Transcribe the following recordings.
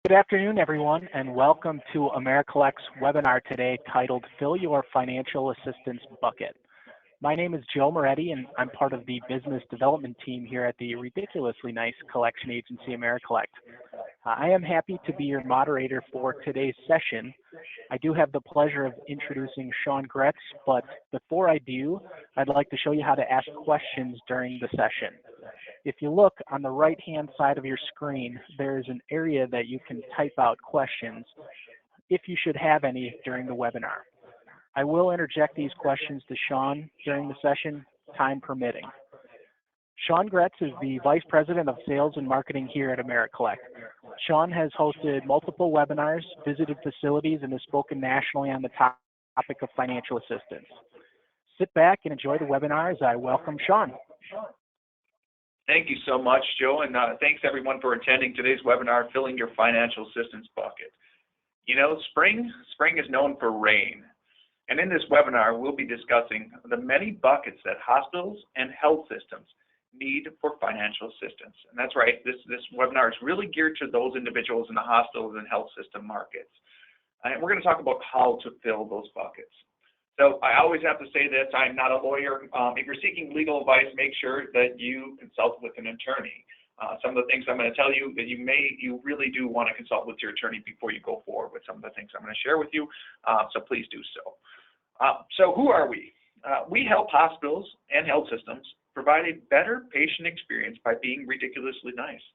Good afternoon, everyone, and welcome to AmeriCollect's webinar today titled Fill Your Financial Assistance Bucket. My name is Joe Moretti, and I'm part of the business development team here at the ridiculously nice collection agency, AmeriCollect. I am happy to be your moderator for today's session. I do have the pleasure of introducing Sean Gretz, but before I do, I'd like to show you how to ask questions during the session. If you look on the right-hand side of your screen, there's an area that you can type out questions if you should have any during the webinar. I will interject these questions to Sean during the session, time permitting. Sean Gretz is the Vice President of Sales and Marketing here at AmeriCollect. Sean has hosted multiple webinars, visited facilities, and has spoken nationally on the topic of financial assistance. Sit back and enjoy the webinar as I welcome Sean. Thank you so much, Joe, and thanks everyone for attending today's webinar, Filling Your Financial Assistance Bucket. You know, spring is known for rain, and in this webinar, we'll be discussing the many buckets that hospitals and health systems need for financial assistance. And that's right, this webinar is really geared to those individuals in the hospitals and health system markets. And we're going to talk about how to fill those buckets. So I always have to say this, I'm not a lawyer. If you're seeking legal advice, make sure that you consult with an attorney. Some of the things I'm going to tell you that you really do want to consult with your attorney before you go forward with some of the things I'm going to share with you. So please do so. So who are we? We help hospitals and health systems provide a better patient experience by being ridiculously nice.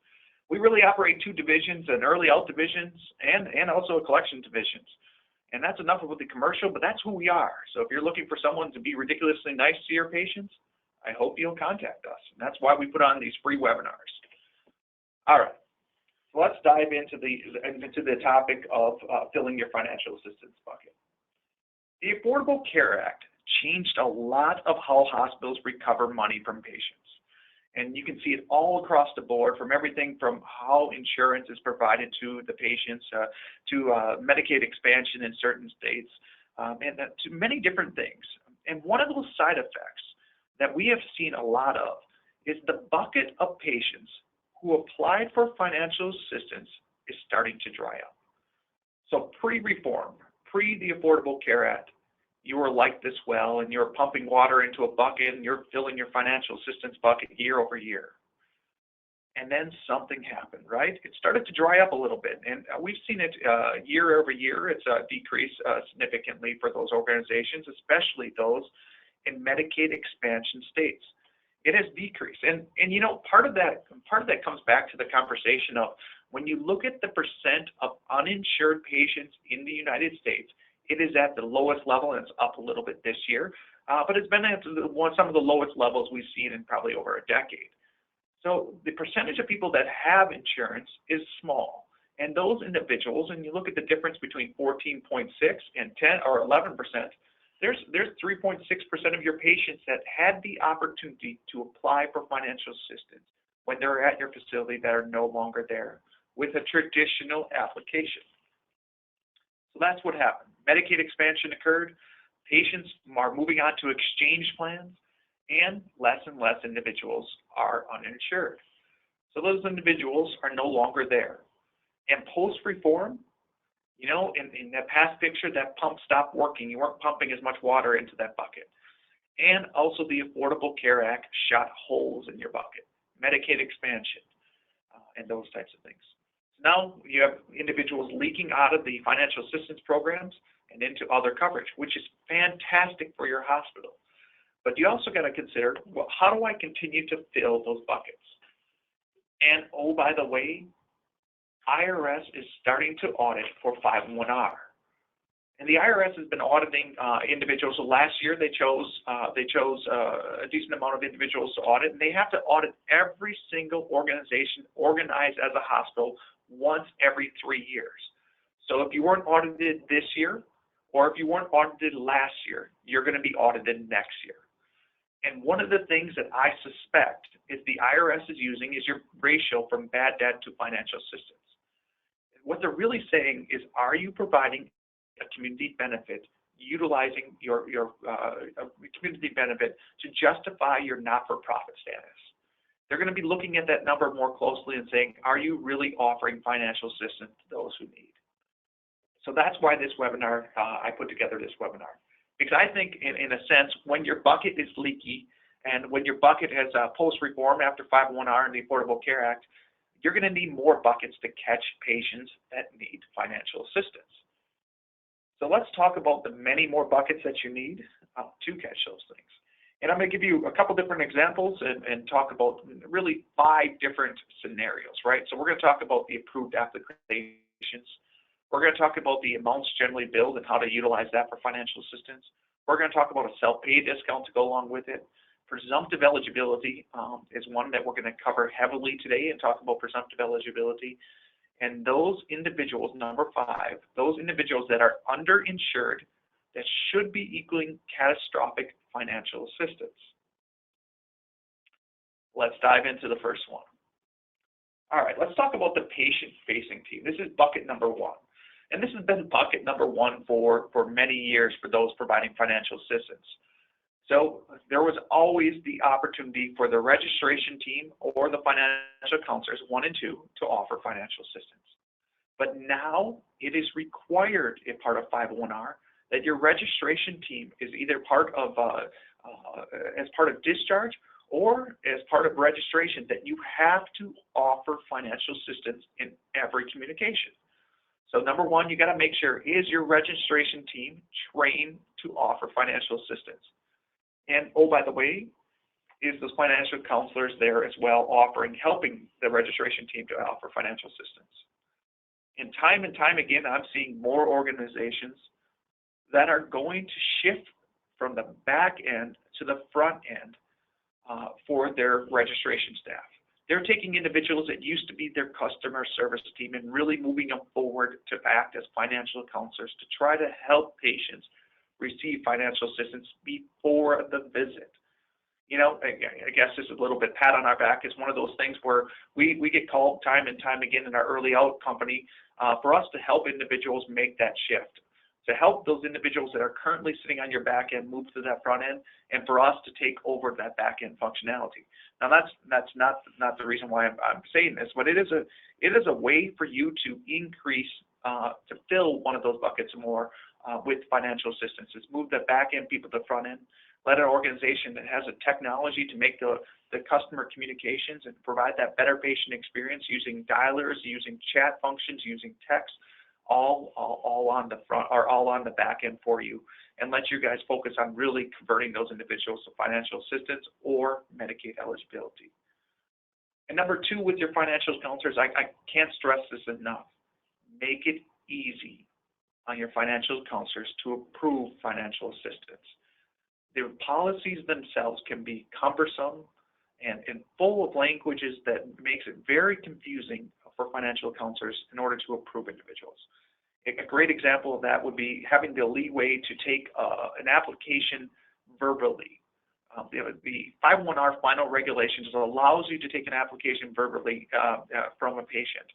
We really operate two divisions, an early out divisions and also a collection divisions. And that's enough with the commercial, but that's who we are. So if you're looking for someone to be ridiculously nice to your patients, I hope you'll contact us. And that's why we put on these free webinars. All right, so let's dive into the topic of filling your financial assistance bucket. The Affordable Care Act changed a lot of how hospitals recover money from patients. And you can see it all across the board, from everything from how insurance is provided to the patients, to Medicaid expansion in certain states, and to many different things. And one of those side effects that we have seen a lot of is the bucket of patients who applied for financial assistance is starting to dry up. So pre-reform, pre the Affordable Care Act, you were like this well, and you're pumping water into a bucket, and you're filling your financial assistance bucket year over year. And then something happened, right? It started to dry up a little bit, and we've seen it year over year. It's decreased significantly for those organizations, especially those in Medicaid expansion states. It has decreased, and you know, part of that comes back to the conversation of when you look at the percent of uninsured patients in the United States. It is at the lowest level, and it's up a little bit this year, but it's been at some of the lowest levels we've seen in probably over a decade. So the percentage of people that have insurance is small, and those individuals, and you look at the difference between 14.6 and 10 or 11%, there's 3.6% of your patients that had the opportunity to apply for financial assistance when they're at your facility that are no longer there with a traditional application. So that's what happened. Medicaid expansion occurred, patients are moving on to exchange plans, and less individuals are uninsured. So those individuals are no longer there. And post-reform, you know, in that past picture, that pump stopped working. You weren't pumping as much water into that bucket. And also the Affordable Care Act shot holes in your bucket, Medicaid expansion, and those types of things. Now you have individuals leaking out of the financial assistance programs and into other coverage, which is fantastic for your hospital. But you also got to consider, well, how do I continue to fill those buckets? And oh, by the way, IRS is starting to audit for 501R. And the IRS has been auditing individuals. So last year they chose a decent amount of individuals to audit, and they have to audit every single organization organized as a hospital once every 3 years. So if you weren't audited this year, or if you weren't audited last year, you're going to be audited next year. And one of the things that I suspect is the IRS is using is your ratio from bad debt to financial assistance. What they're really saying is, are you providing a community benefit, utilizing your community benefit to justify your not-for-profit status? they're going to be looking at that number more closely and saying, are you really offering financial assistance to those who need? So that's why this webinar, I put together this webinar. Because I think, in a sense, when your bucket is leaky and when your bucket has post-reform after 501R and the Affordable Care Act, you're going to need more buckets to catch patients that need financial assistance. So let's talk about the many more buckets that you need to catch those things. And I'm going to give you a couple different examples and talk about really 5 different scenarios, right? So we're going to talk about the approved applications. We're going to talk about the amounts generally billed and how to utilize that for financial assistance. We're going to talk about a self-pay discount to go along with it. Presumptive eligibility is one that we're going to cover heavily today and talk about presumptive eligibility. And those individuals, number 5, those individuals that are underinsured that should be equaling catastrophic financial assistance. Let's dive into the first one. All right, let's talk about the patient-facing team. This is bucket number 1. And this has been bucket number 1 for many years for those providing financial assistance. So there was always the opportunity for the registration team or the financial counselors 1 and 2 to offer financial assistance. But now it is required in part of 501R that your registration team is either part of as part of discharge or as part of registration, that you have to offer financial assistance in every communication. So number 1, you got to make sure, is your registration team trained to offer financial assistance? And oh, by the way, is those financial counselors there as well helping the registration team to offer financial assistance? And time again, I'm seeing more organizations that are going to shift from the back end to the front end for their registration staff. They're taking individuals that used to be their customer service team and really moving them forward to act as financial counselors to try to help patients receive financial assistance before the visit. You know, I guess this is a little bit pat on our back. It's one of those things where we get called time and time again in our early out company for us to help individuals make that shift, to help those individuals that are currently sitting on your back end move to that front end, and for us to take over that back end functionality. Now that's not the reason why I'm saying this, but it is a way for you to increase to fill one of those buckets more with financial assistance. Is move the back end people to the front end. Let an organization that has a technology to make the customer communications and provide that better patient experience using dialers, using chat functions, using text, all on the front or all on the back end for you, and let you guys focus on really converting those individuals to financial assistance or Medicaid eligibility. And number 2, with your financial counselors, I can't stress this enough. Make it easy on your financial counselors to approve financial assistance. The policies themselves can be cumbersome and full of languages that makes it very confusing for financial counselors in order to approve individuals. A great example of that would be having the leeway to take an application verbally. The 501R final regulations allows you to take an application verbally from a patient.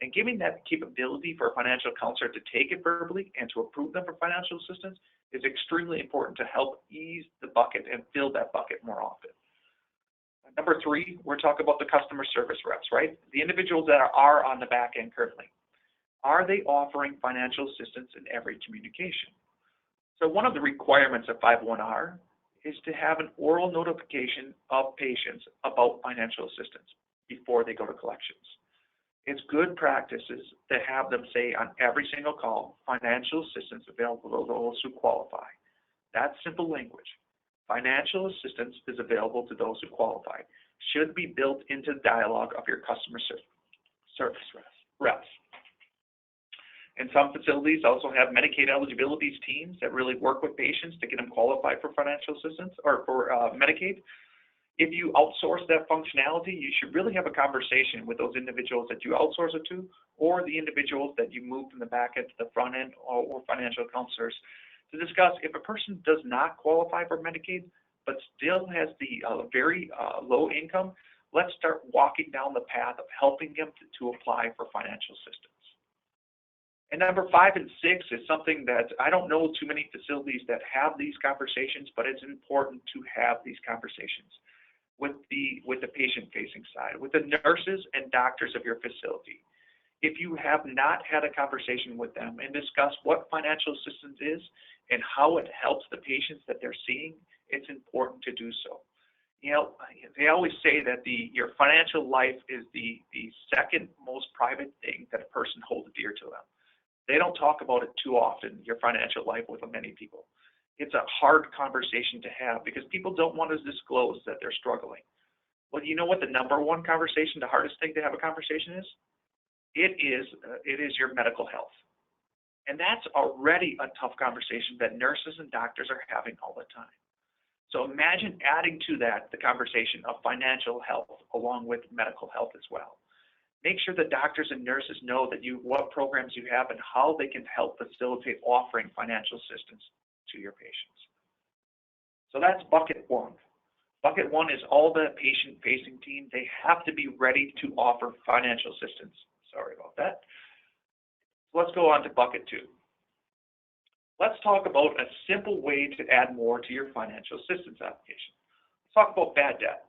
And giving that capability for a financial counselor to take it verbally and to approve them for financial assistance is extremely important to help ease the bucket and fill that bucket more often. Number 3, we're talking about the customer service reps, right? The individuals that are on the back end currently. Are they offering financial assistance in every communication? So one of the requirements of 501R is to have an oral notification of patients about financial assistance before they go to collections. It's good practices to have them say on every single call, financial assistance available to those who qualify. That's simple language. Financial assistance is available to those who qualify. Should be built into the dialogue of your customer service reps. And some facilities also have Medicaid eligibility teams that really work with patients to get them qualified for financial assistance or for Medicaid. If you outsource that functionality, you should really have a conversation with those individuals that you outsource it to, or the individuals that you move from the back end to the front end, or financial counselors, to discuss if a person does not qualify for Medicaid but still has the very low income, let's start walking down the path of helping them to apply for financial assistance. And number 5 and 6 is something that I don't know too many facilities that have these conversations, but it's important to have these conversations. with the patient-facing side, with the nurses and doctors of your facility. If you have not had a conversation with them and discussed what financial assistance is and how it helps the patients that they're seeing, it's important to do so. You know, they always say that your financial life is the second most private thing that a person holds dear to them. They don't talk about it too often, your financial life, with many people. It's a hard conversation to have because people don't want to disclose that they're struggling. Well, you know what the number one conversation, the hardest thing to have a conversation is? It is your medical health. And that's already a tough conversation that nurses and doctors are having all the time. So imagine adding to that the conversation of financial health along with medical health as well. Make sure the doctors and nurses know that what programs you have and how they can help facilitate offering financial assistance to your patients. So that's bucket one. Bucket one is all the patient-facing team. They have to be ready to offer financial assistance. Sorry about that. Let's go on to bucket two. Let's talk about a simple way to add more to your financial assistance application. Let's talk about bad debt.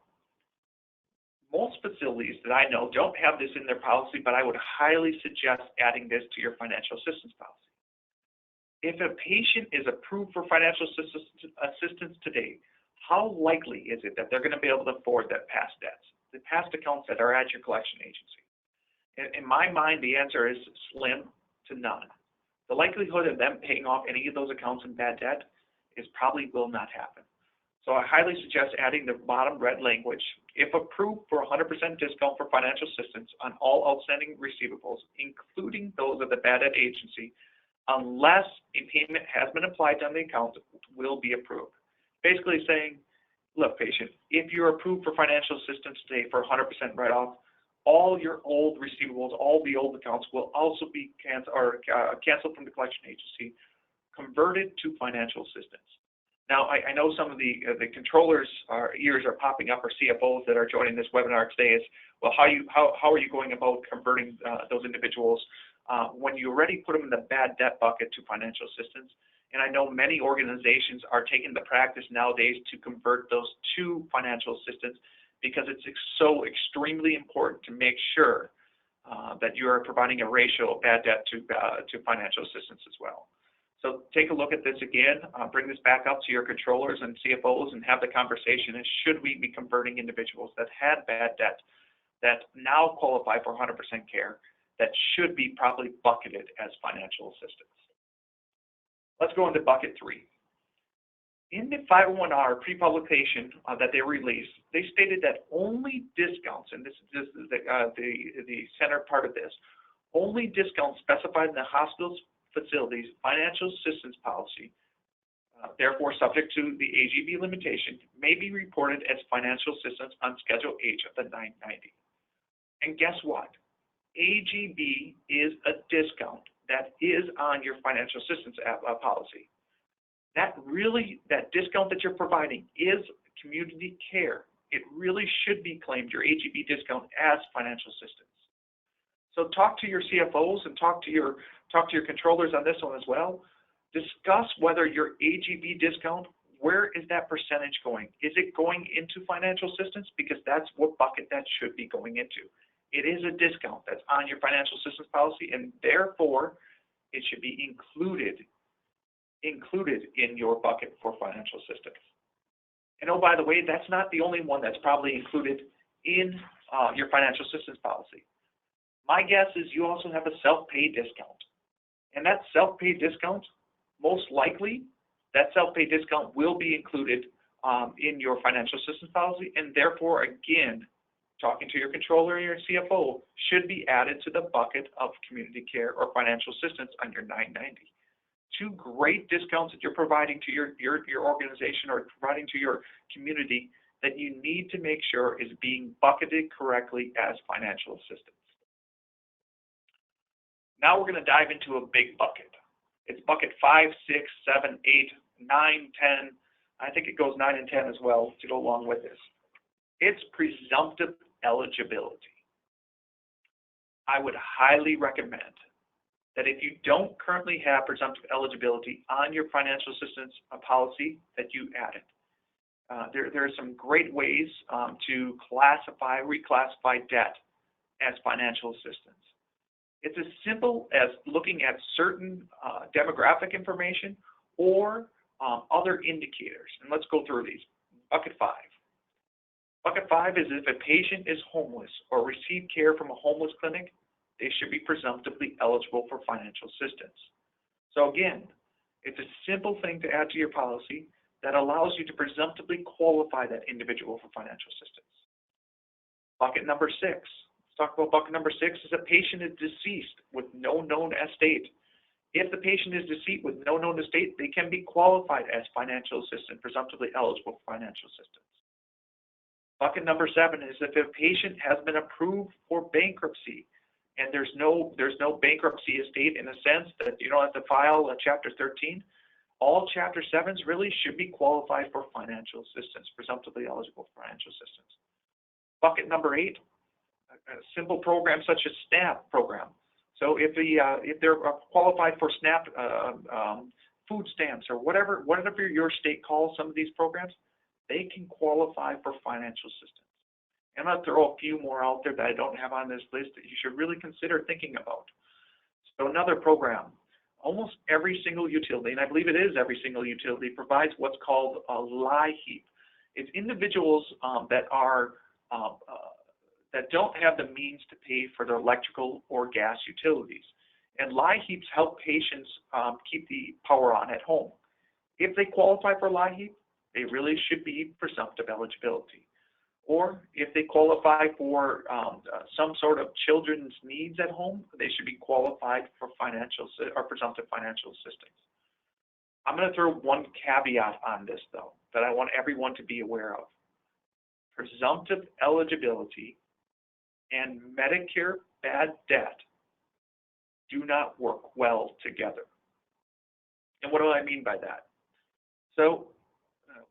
Most facilities that I know don't have this in their policy, but I would highly suggest adding this to your financial assistance policy. If a patient is approved for financial assistance today, how likely is it that they're going to be able to afford that past debts, the past accounts that are at your collection agency? In my mind, the answer is slim to none. The likelihood of them paying off any of those accounts in bad debt probably will not happen. So I highly suggest adding the bottom red language, if approved for 100% discount for financial assistance on all outstanding receivables, including those of the bad debt agency, unless a payment has been applied on the account, will be approved. Basically saying, look, patient, if you're approved for financial assistance today for 100% write-off, all your old receivables, all the old accounts will also be canceled from the collection agency, converted to financial assistance. Now, I know some of the controllers' ears are popping up, or CFOs that are joining this webinar today is, well, how are you going about converting those individuals when you already put them in the bad debt bucket to financial assistance? And I know many organizations are taking the practice nowadays to convert those to financial assistance because it's so extremely important to make sure that you are providing a ratio of bad debt to financial assistance as well. So take a look at this again, bring this back up to your controllers and CFOs and have the conversation. And should we be converting individuals that had bad debt that now qualify for 100% care that should be properly bucketed as financial assistance? Let's go into bucket three. In the 501R pre-publication that they released, they stated that only discounts, and this is the center part of this, only discounts specified in the hospital's facilities financial assistance policy, therefore subject to the AGB limitation, may be reported as financial assistance on Schedule H of the 990. And guess what? AGB is a discount that is on your financial assistance policy. That discount that you're providing is community care. It really should be claimed, your AGB discount, as financial assistance. So talk to your CFOs and talk to your controllers on this one as well. Discuss whether your AGB discount, where is that percentage going? Is it going into financial assistance? Because that's what bucket that should be going into. It is a discount that's on your financial assistance policy, and therefore it should be included in your bucket for financial assistance. And oh, by the way, that's not the only one that's probably included in your financial assistance policy. My guess is you also have a self-pay discount. And that self-pay discount, most likely, that self-pay discount will be included in your financial assistance policy, and therefore, again, talking to your controller or your CFO should be added to the bucket of community care or financial assistance on your 990. Two great discounts that you're providing to your organization or providing to your community that you need to make sure is being bucketed correctly as financial assistance. Now we're going to dive into a big bucket. It's bucket 5, 6, 7, 8, 9, 10. I think it goes 9 and 10 as well to go along with this. It's presumptive eligibility. I would highly recommend that if you don't currently have presumptive eligibility on your financial assistance policy, that you add it. there are some great ways to reclassify debt as financial assistance. It's as simple as looking at certain demographic information or other indicators. And let's go through these. Bucket 5. Bucket 5 is if a patient is homeless or received care from a homeless clinic, they should be presumptively eligible for financial assistance. So again, it's a simple thing to add to your policy that allows you to presumptively qualify that individual for financial assistance. Bucket number 6. Let's talk about bucket number 6 is a patient is deceased with no known estate. If the patient is deceased with no known estate, they can be qualified as financial assistant, presumptively eligible for financial assistance. Bucket number 7 is if a patient has been approved for bankruptcy and there's no bankruptcy estate in a sense that you don't have to file a Chapter 13, all Chapter 7s really should be qualified for financial assistance, presumptively eligible for financial assistance. Bucket number 8, a simple program such as SNAP program. So if they're qualified for SNAP food stamps or whatever your state calls some of these programs, they can qualify for financial assistance. And I'm going to throw a few more out there that I don't have on this list that you should really consider thinking about. So another program, almost every single utility, and I believe it is every single utility, provides what's called a LIHEAP. It's individuals that don't have the means to pay for their electrical or gas utilities. And LIHEAPs help patients keep the power on at home. If they qualify for LIHEAP, they really should be presumptive eligibility. Or if they qualify for some sort of children's needs at home, they should be qualified for presumptive financial assistance. I'm going to throw one caveat on this, though, that I want everyone to be aware of. Presumptive eligibility and Medicare bad debt do not work well together. And what do I mean by that? So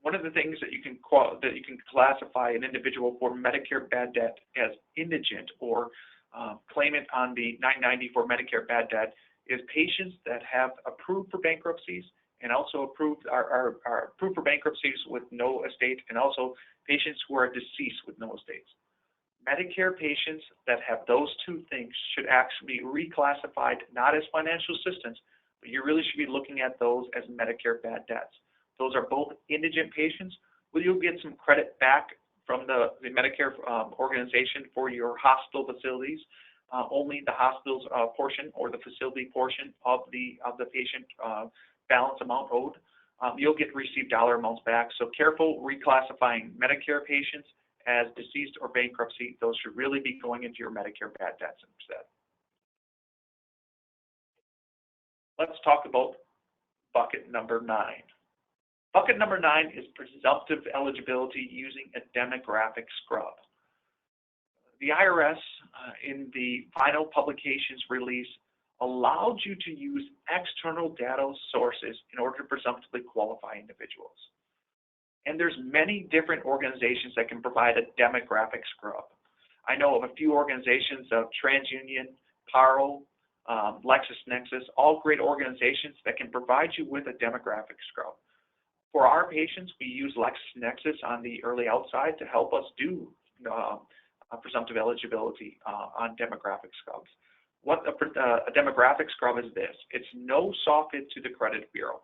one of the things that you can classify an individual for Medicare bad debt as indigent or claimant on the 990 for Medicare bad debt is patients that have approved for bankruptcies and also are approved for bankruptcies with no estate, and also patients who are deceased with no estates. Medicare patients that have those two things should actually be reclassified not as financial assistance, but you really should be looking at those as Medicare bad debts. Those are both indigent patients, where you'll get some credit back from the Medicare organization for your hospital facilities. Only the hospital's portion or the facility portion of the patient balance amount owed, you'll receive dollar amounts back. So careful reclassifying Medicare patients as deceased or bankruptcy. Those should really be going into your Medicare bad debts instead. Let's talk about bucket number 9. Bucket number 9 is presumptive eligibility using a demographic scrub. The IRS, in the final publications release, allowed you to use external data sources in order to presumptively qualify individuals. And there's many different organizations that can provide a demographic scrub. I know of a few organizations, TransUnion, Paro, LexisNexis, all great organizations that can provide you with a demographic scrub. For our patients, we use LexisNexis on the early outside to help us do presumptive eligibility on demographic scrubs. What a demographic scrub is this? It's no soffit to the credit bureau.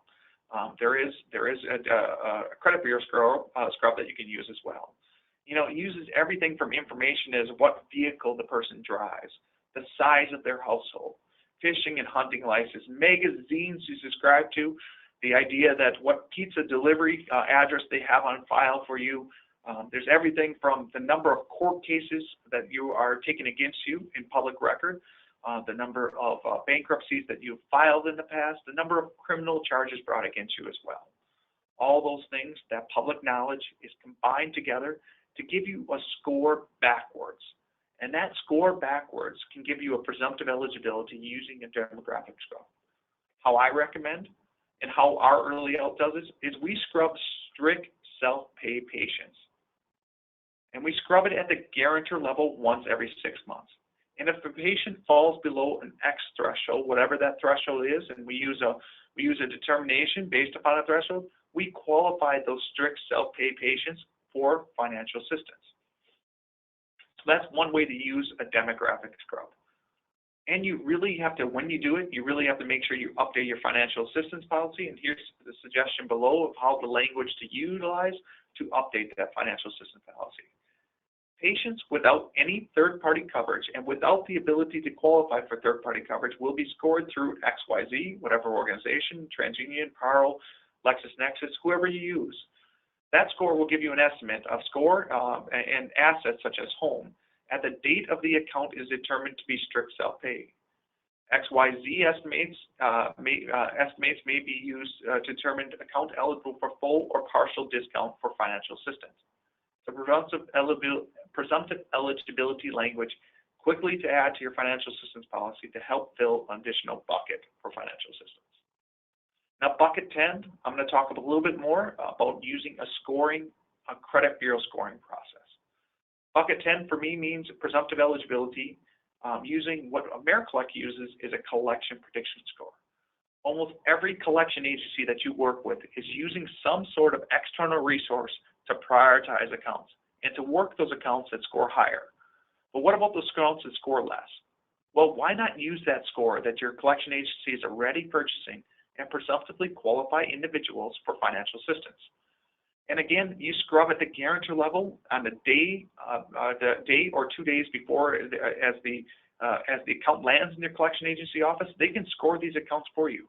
There is a credit bureau scrub that you can use as well. You know, it uses everything from information as what vehicle the person drives, the size of their household, fishing and hunting license, magazines you subscribe to, the idea that what pizza delivery address they have on file for you. There's everything from the number of court cases that you are taking against you in public record, the number of bankruptcies that you've filed in the past, the number of criminal charges brought against you as well. All those things, that public knowledge is combined together to give you a score backwards. And that score backwards can give you a presumptive eligibility using a demographic scrub. How I recommend and how our early out does this is we scrub strict self-pay patients. And we scrub it at the guarantor level once every 6 months. And if the patient falls below an X threshold, whatever that threshold is, and we use a determination based upon a threshold, we qualify those strict self-pay patients for financial assistance. So that's one way to use a demographic scrub. And you really have to, when you do it, you really have to make sure you update your financial assistance policy. And here's the suggestion below of how the language to utilize to update that financial assistance policy. Patients without any third-party coverage and without the ability to qualify for third-party coverage will be scored through XYZ, whatever organization, TransUnion, Parle, LexisNexis, whoever you use. That score will give you an estimate of score and assets such as home at the date of the account is determined to be strict self-pay. XYZ estimates may be used to determine account eligible for full or partial discount for financial assistance. The presumptive eligibility language quickly to add to your financial assistance policy to help fill an additional bucket for financial assistance. Now, bucket 10, I'm going to talk a little bit more about using a credit bureau scoring process. Bucket 10 for me means presumptive eligibility. Using what AmeriCollect uses is a collection prediction score. Almost every collection agency that you work with is using some sort of external resource to prioritize accounts and to work those accounts that score higher. But what about those accounts that score less? Well, why not use that score that your collection agency is already purchasing and presumptively qualify individuals for financial assistance? And again, you scrub at the guarantor level on the day or 2 days before, as the account lands in your collection agency office, they can score these accounts for you.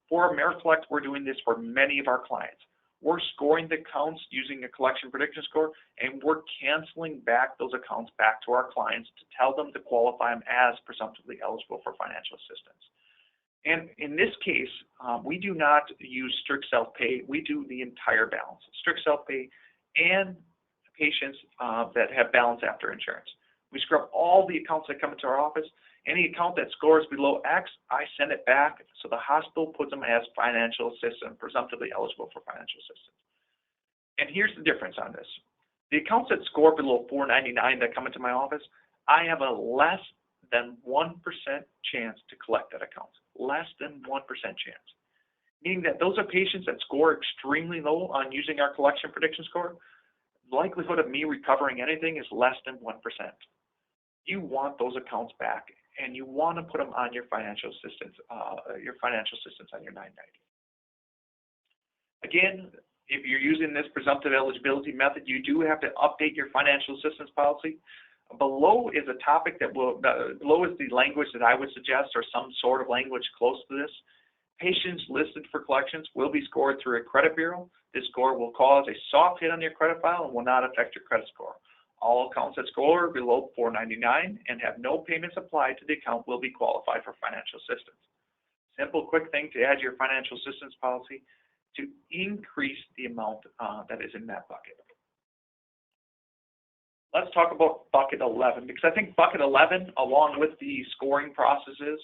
For AmeriCollect, we're doing this for many of our clients. We're scoring the accounts using a collection prediction score, and we're canceling back those accounts back to our clients to tell them to qualify them as presumptively eligible for financial assistance. And in this case, we do not use strict self-pay. We do the entire balance, strict self-pay and patients that have balance after insurance. We scrub all the accounts that come into our office. Any account that scores below X, I send it back, so the hospital puts them as financial assistance, presumptively eligible for financial assistance. And here's the difference on this. The accounts that score below 499 that come into my office, I have a less than 1% chance to collect that account. Less than 1% chance. Meaning that those are patients that score extremely low on using our collection prediction score. The likelihood of me recovering anything is less than 1%. You want those accounts back, and you want to put them on your financial assistance on your 990. Again, if you're using this presumptive eligibility method, you do have to update your financial assistance policy. Below is a topic below is the language that I would suggest, or some sort of language close to this. Patients listed for collections will be scored through a credit bureau. This score will cause a soft hit on your credit file and will not affect your credit score. All accounts that score below 499 and have no payments applied to the account will be qualified for financial assistance. Simple, quick thing to add to your financial assistance policy to increase the amount that is in that bucket. Let's talk about bucket 11, because I think bucket 11, along with the scoring processes,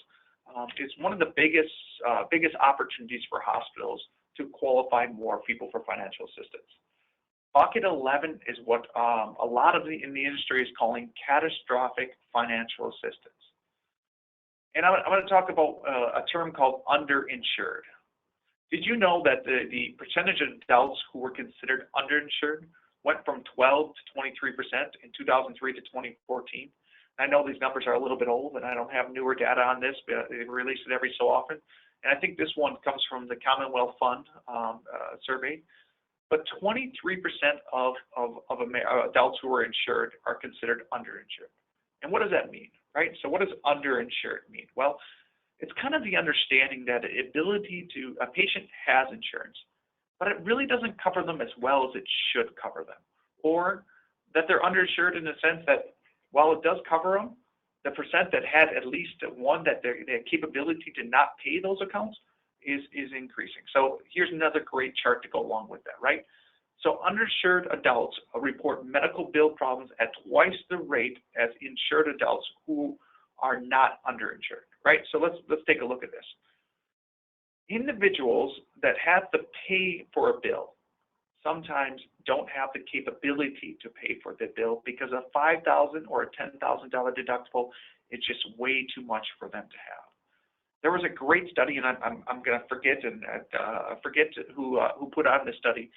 is one of the biggest opportunities for hospitals to qualify more people for financial assistance. Bucket 11 is what a lot of in the industry is calling catastrophic financial assistance. And I'm going to talk about a term called underinsured. Did you know that the percentage of adults who were considered underinsured went from 12 to 23% in 2003 to 2014? I know these numbers are a little bit old, and I don't have newer data on this, but they release it every so often. And I think this one comes from the Commonwealth Fund survey. But 23% of adults who are insured are considered underinsured. And what does that mean, right? So what does underinsured mean? Well, it's kind of the understanding that the ability to, a patient has insurance, but it really doesn't cover them as well as it should cover them. Or that they're underinsured in the sense that while it does cover them, the percent that had at least one that their capability to not pay those accounts is increasing. So here's another great chart to go along with that, right? So underinsured adults report medical bill problems at twice the rate as insured adults who are not underinsured, right? So let's take a look at this. Individuals that have to pay for a bill sometimes don't have the capability to pay for the bill because a $5,000 or a $10,000 deductible is just way too much for them to have. There was a great study, and I'm going to forget who put on this study,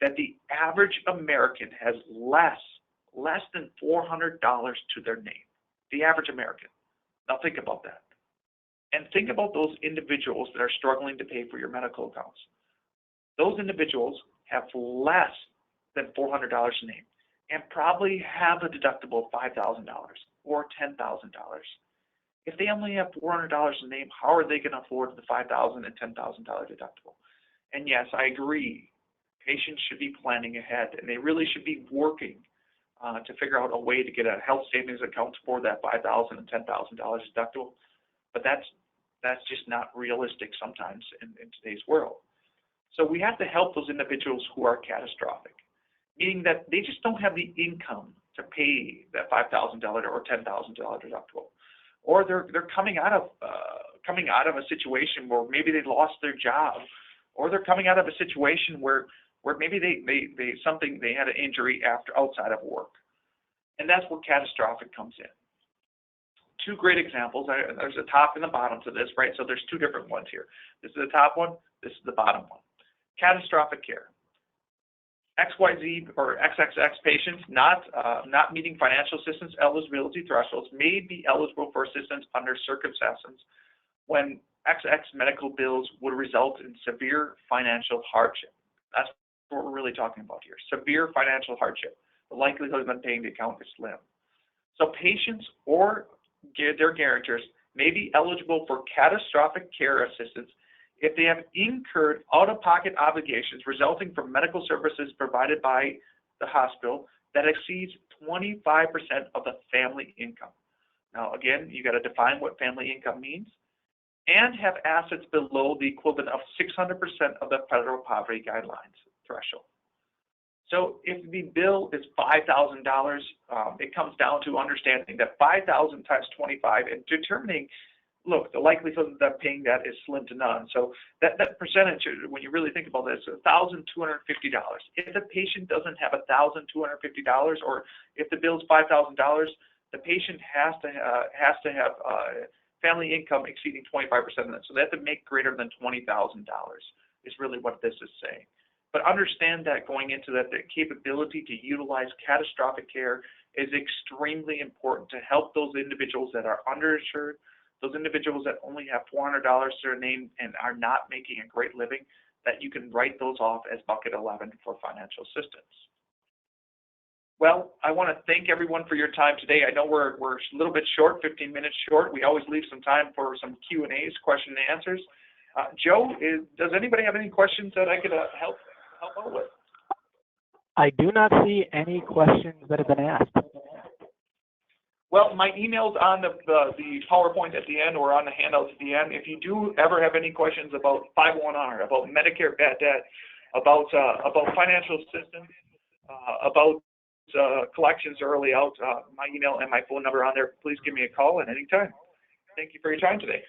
that the average American has less than $400 to their name. The average American. Now think about that. And think about those individuals that are struggling to pay for your medical accounts. Those individuals have less than $400 to name and probably have a deductible of $5,000 or $10,000. If they only have $400 to name, how are they going to afford the $5,000 and $10,000 deductible? And yes, I agree. Patients should be planning ahead, and they really should be working to figure out a way to get a health savings account for that $5,000 and $10,000 deductible. But that's just not realistic sometimes in today's world. So we have to help those individuals who are catastrophic, meaning that they just don't have the income to pay that $5,000 or $10,000 deductible, or they're coming out of a situation where maybe they lost their job, or they're coming out of a situation where maybe they had an injury outside of work, and that's where catastrophic comes in. Two great examples. There's a top and the bottom to this, right? So there's two different ones here. This is the top one. This is the bottom one. Catastrophic care. XYZ or XXX patients not meeting financial assistance eligibility thresholds may be eligible for assistance under circumstances when XX medical bills would result in severe financial hardship. That's what we're really talking about here. Severe financial hardship. The likelihood of them paying the account is slim. So patients or their guarantors may be eligible for catastrophic care assistance if they have incurred out-of-pocket obligations resulting from medical services provided by the hospital that exceeds 25% of the family income. Now, again, you got to define what family income means, and have assets below the equivalent of 600% of the federal poverty guidelines threshold. So if the bill is $5,000, it comes down to understanding that 5,000 times 25 and determining, look, the likelihood of them paying that is slim to none. So that percentage, when you really think about this, $1,250. If the patient doesn't have $1,250, or if the bill is $5,000, the patient has to have family income exceeding 25% of that. So they have to make greater than $20,000 is really what this is saying. But understand that going into that, the capability to utilize catastrophic care is extremely important to help those individuals that are underinsured, those individuals that only have $400 to their name and are not making a great living, that you can write those off as bucket 11 for financial assistance. Well, I want to thank everyone for your time today. I know we're a little bit short, 15 minutes short. We always leave some time for some Q&As, question and answers. Joe, does anybody have any questions that I could help out with? I do not see any questions that have been asked. Well, my email's on the PowerPoint at the end, or on the handouts at the end. If you do ever have any questions about 501R, about Medicare bad debt, about financial assistance, about collections early out, my email and my phone number on there, please give me a call at any time. Thank you for your time today.